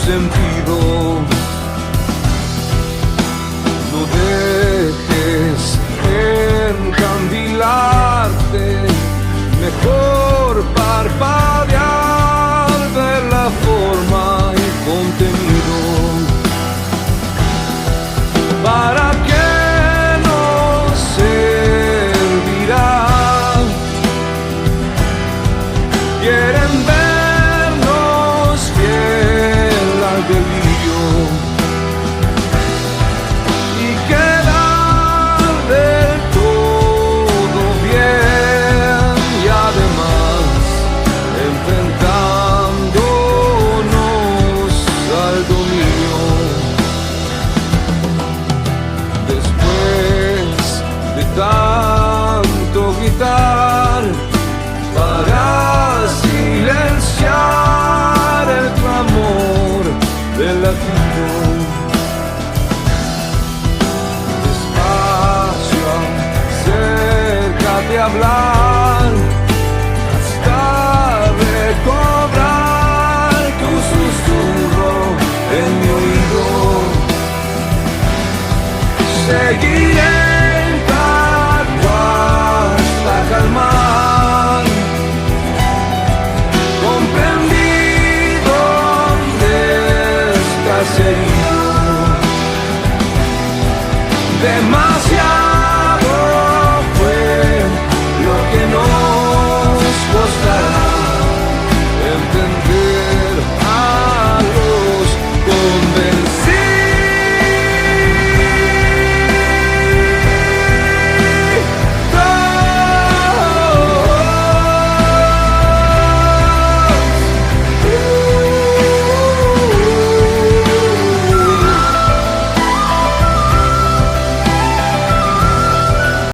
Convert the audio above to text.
sentido. No dejes encandilarte, mejor parpadear, ver la forma y contenido. ¿Para qué nos servirá? Quieren vernos fiel al delirio y quedar del todo bien, y además enfrentándonos al dominio. Después de tanto gritar para silenciar el clamor del latido, despacio, acércate a hablar hasta recobrar tu susurro en mi oído. Seguir